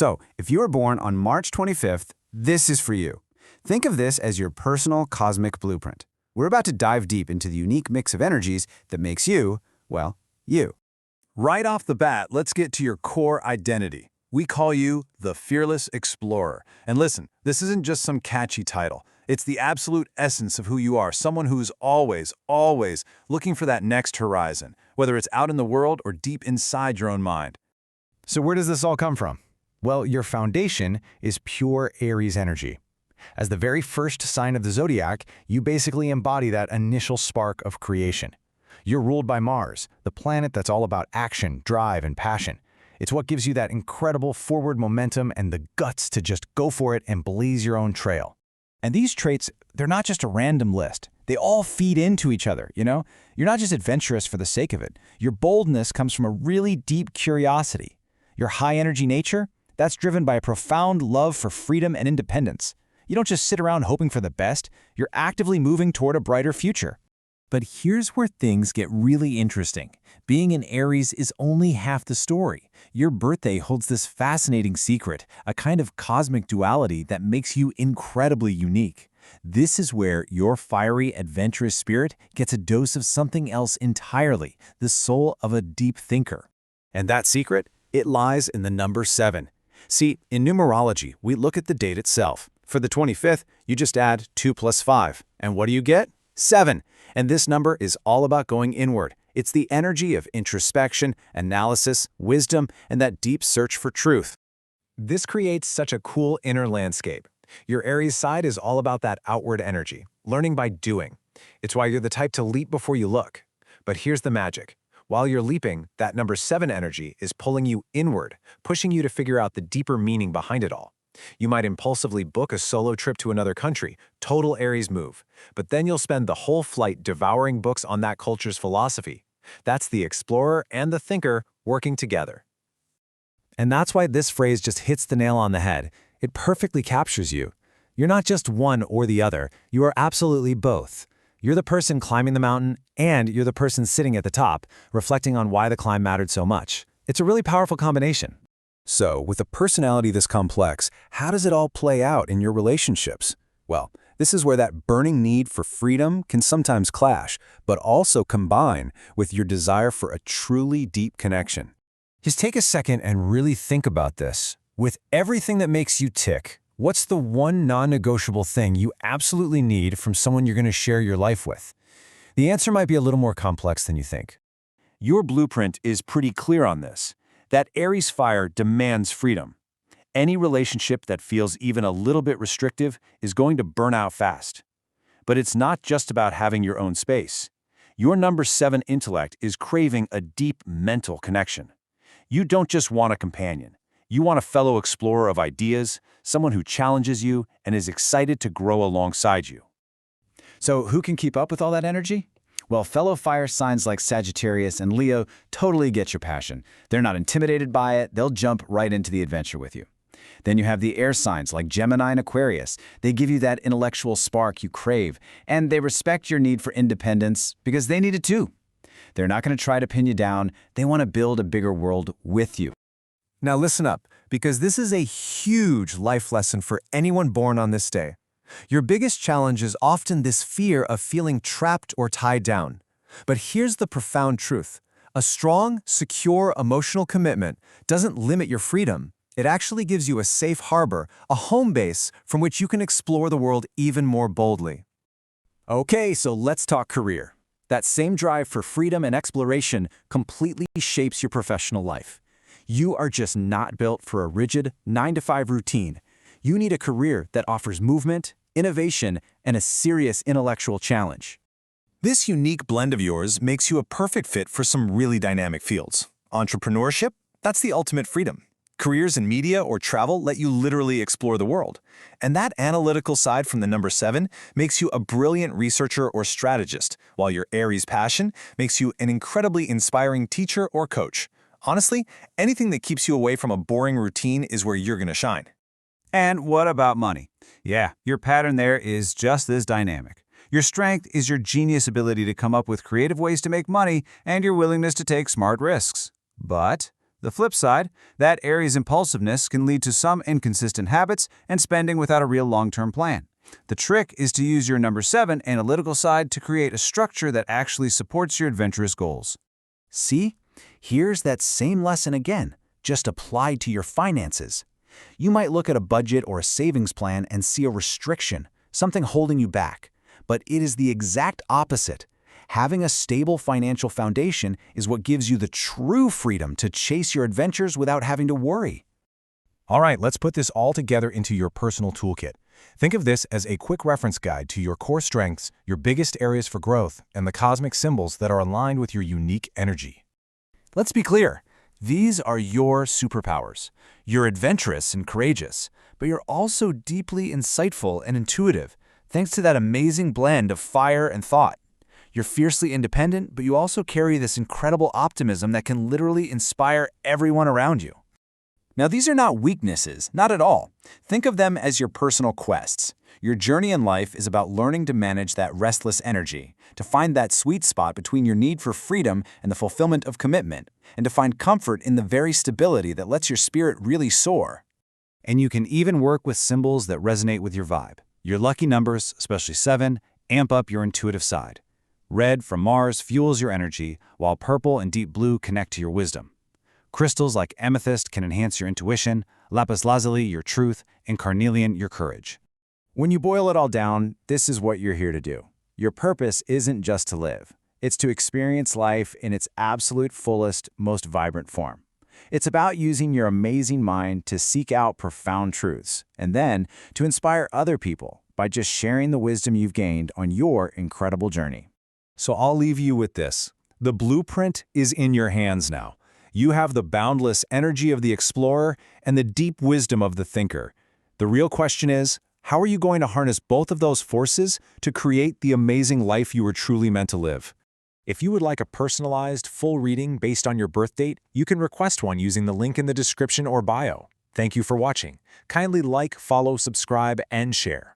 So, if you were born on March 25th, this is for you. Think of this as your personal cosmic blueprint. We're about to dive deep into the unique mix of energies that makes you, well, you. Right off the bat, let's get to your core identity. We call you the Fearless Explorer. And listen, this isn't just some catchy title. It's the absolute essence of who you are, someone who's always looking for that next horizon, whether it's out in the world or deep inside your own mind. So where does this all come from? Well, your foundation is pure Aries energy. As the very first sign of the Zodiac, you basically embody that initial spark of creation. You're ruled by Mars, the planet that's all about action, drive, and passion. It's what gives you that incredible forward momentum and the guts to just go for it and blaze your own trail. And these traits, they're not just a random list. They all feed into each other, you know? You're not just adventurous for the sake of it. Your boldness comes from a really deep curiosity. Your high-energy nature, that's driven by a profound love for freedom and independence. You don't just sit around hoping for the best. You're actively moving toward a brighter future. But here's where things get really interesting. Being an Aries is only half the story. Your birthday holds this fascinating secret, a kind of cosmic duality that makes you incredibly unique. This is where your fiery, adventurous spirit gets a dose of something else entirely, the soul of a deep thinker. And that secret? It lies in the number 7. See, in numerology, we look at the date itself. For the 25th, you just add 2 plus 5. And what do you get? 7. And this number is all about going inward. It's the energy of introspection, analysis, wisdom, and that deep search for truth. This creates such a cool inner landscape. Your Aries side is all about that outward energy, learning by doing. It's why you're the type to leap before you look. But here's the magic. While you're leaping, that number 7 energy is pulling you inward, pushing you to figure out the deeper meaning behind it all. You might impulsively book a solo trip to another country, total Aries move, but then you'll spend the whole flight devouring books on that culture's philosophy. That's the explorer and the thinker working together. And that's why this phrase just hits the nail on the head. It perfectly captures you. You're not just one or the other, you are absolutely both. You're the person climbing the mountain, and you're the person sitting at the top, reflecting on why the climb mattered so much. It's a really powerful combination. So, with a personality this complex, how does it all play out in your relationships? Well, this is where that burning need for freedom can sometimes clash, but also combine with your desire for a truly deep connection. Just take a second and really think about this. With everything that makes you tick, what's the one non-negotiable thing you absolutely need from someone you're going to share your life with? The answer might be a little more complex than you think. Your blueprint is pretty clear on this. That Aries fire demands freedom. Any relationship that feels even a little bit restrictive is going to burn out fast. But it's not just about having your own space. Your number 7 intellect is craving a deep mental connection. You don't just want a companion. You want a fellow explorer of ideas, someone who challenges you and is excited to grow alongside you. So who can keep up with all that energy? Well, fellow fire signs like Sagittarius and Leo totally get your passion. They're not intimidated by it. They'll jump right into the adventure with you. Then you have the air signs like Gemini and Aquarius. They give you that intellectual spark you crave, and they respect your need for independence because they need it too. They're not going to try to pin you down. They want to build a bigger world with you. Now listen up, because this is a huge life lesson for anyone born on this day. Your biggest challenge is often this fear of feeling trapped or tied down. But here's the profound truth. A strong, secure emotional commitment doesn't limit your freedom. It actually gives you a safe harbor, a home base from which you can explore the world even more boldly. Okay, so let's talk career. That same drive for freedom and exploration completely shapes your professional life. You are just not built for a rigid 9-to-5 routine. You need a career that offers movement, innovation, and a serious intellectual challenge. This unique blend of yours makes you a perfect fit for some really dynamic fields. Entrepreneurship? That's the ultimate freedom. Careers in media or travel let you literally explore the world. And that analytical side from the number 7 makes you a brilliant researcher or strategist, while your Aries passion makes you an incredibly inspiring teacher or coach. Honestly, anything that keeps you away from a boring routine is where you're going to shine. And what about money? Yeah, your pattern there is just as dynamic. Your strength is your genius ability to come up with creative ways to make money and your willingness to take smart risks. But The flip side, that Aries impulsiveness can lead to some inconsistent habits and spending without a real long-term plan. The trick is to use your number 7 analytical side to create a structure that actually supports your adventurous goals. See? Here's that same lesson again, just applied to your finances. You might look at a budget or a savings plan and see a restriction, something holding you back. But it is the exact opposite. Having a stable financial foundation is what gives you the true freedom to chase your adventures without having to worry. All right, let's put this all together into your personal toolkit. Think of this as a quick reference guide to your core strengths, your biggest areas for growth, and the cosmic symbols that are aligned with your unique energy. Let's be clear. These are your superpowers. You're adventurous and courageous, but you're also deeply insightful and intuitive, thanks to that amazing blend of fire and thought. You're fiercely independent, but you also carry this incredible optimism that can literally inspire everyone around you. Now, these are not weaknesses, not at all. Think of them as your personal quests. Your journey in life is about learning to manage that restless energy, to find that sweet spot between your need for freedom and the fulfillment of commitment, and to find comfort in the very stability that lets your spirit really soar. And you can even work with symbols that resonate with your vibe. Your lucky numbers, especially 7, amp up your intuitive side. Red from Mars fuels your energy, while purple and deep blue connect to your wisdom. Crystals like amethyst can enhance your intuition, lapis lazuli your truth, and carnelian your courage. When you boil it all down, this is what you're here to do. Your purpose isn't just to live. It's to experience life in its absolute fullest, most vibrant form. It's about using your amazing mind to seek out profound truths, and then to inspire other people by just sharing the wisdom you've gained on your incredible journey. So I'll leave you with this. The blueprint is in your hands now. You have the boundless energy of the explorer and the deep wisdom of the thinker. The real question is, how are you going to harness both of those forces to create the amazing life you were truly meant to live? If you would like a personalized, full reading based on your birth date, you can request one using the link in the description or bio. Thank you for watching. Kindly like, follow, subscribe, and share.